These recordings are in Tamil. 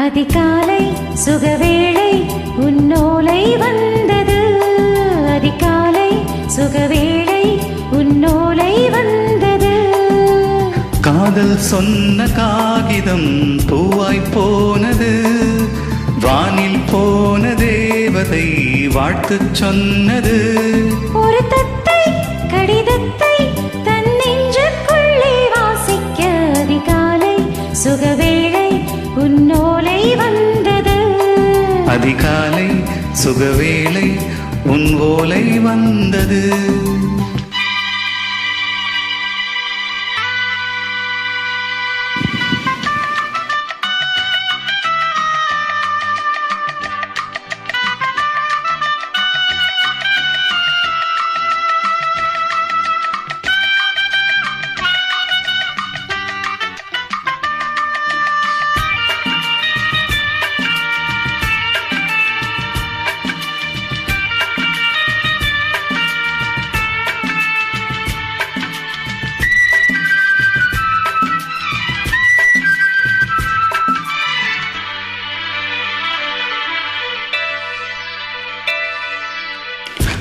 அதிகாலை சுகவேளை உன்னோலை வந்தது. அதிகாலை சுகவேளை உன்னோலை வந்தது. காதல் சொன்ன காகிதம் பூவாய் போனது. வானில் போன தேவதை வாழ்த்து சொன்னது. ஒரு தத்தை கடிதத்தை தன் நெஞ்சுக்குள்ளே வாசிக்க அதிகாலை சுகவேளை உன்னோலை வந்தது. அதிகாலை சுகவேளை உன் ஓலை வந்தது.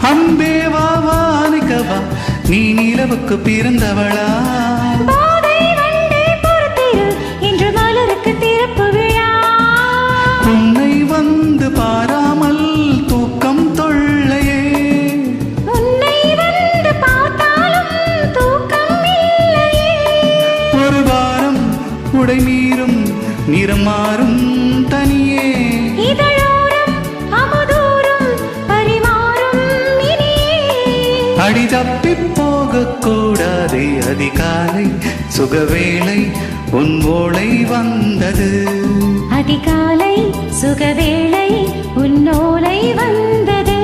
அன்பே வா வானிக்கவா, நீ நிலவுக்கு பிறந்தவளா? இன்று மலருக்கு திறப்பு விழா. உன்னை வந்து பாராமல் தூக்கம் தொல்லையே. உன்னை வந்து பார்த்தாலும் தூக்கம் இல்லையே. ஒரு வாரம் உடை மீறும் நிறம் மாறும் தனியே. அடி தப்பி போக கூடாதே. அதிகாலை சுகவேளை உன் ஓலை வந்தது. அதிகாலை சுகவேளை உன்னோலை வந்தது.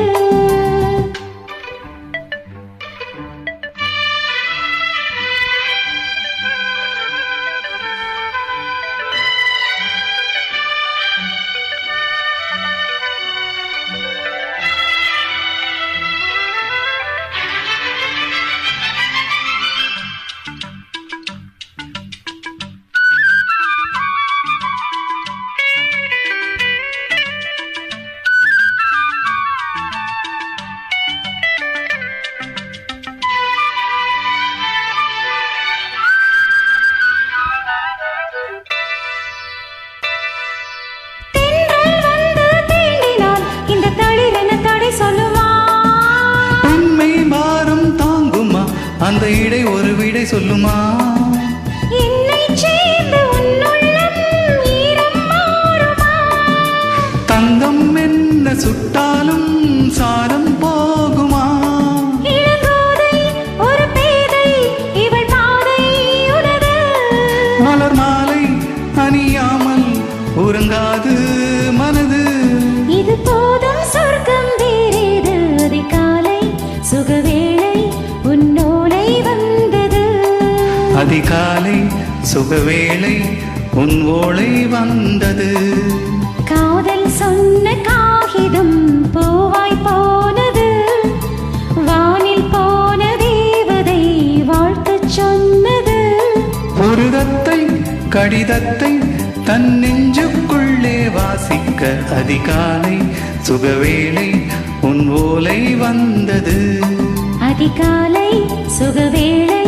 அந்த இடை ஒரு விடை சொல்லுமா? என்னை சேர்ந்து உன்னுள்ளம் ஈரம் மாறுமா? தங்கம் என்ன சுட்டாலும் சாரம் போகுமா? இளங்கோதை ஒரு பேதை இவள் பாதை உனது. மலர் மாலை அணியாமல் உறங்காது மனது. இது போதும் சொர்க்கம் வேறேது. அதிகாலை சுகவேளை உன்னோலை வந்தது. அதிகாலை சுகவேளை உன் ஓலை வந்தது. காதல் சொன்ன காகிதம் பூவாய் போனது. வானில் போன தேவதை வாழ்த்து சொன்னது. ஒரு தத்தை கடிதத்தை தன் நெஞ்சுக்குள்ளே வாசிக்க அதிகாலை சுகவேளை உன் ஓலை வந்தது. அதிகாலை சுகவேளை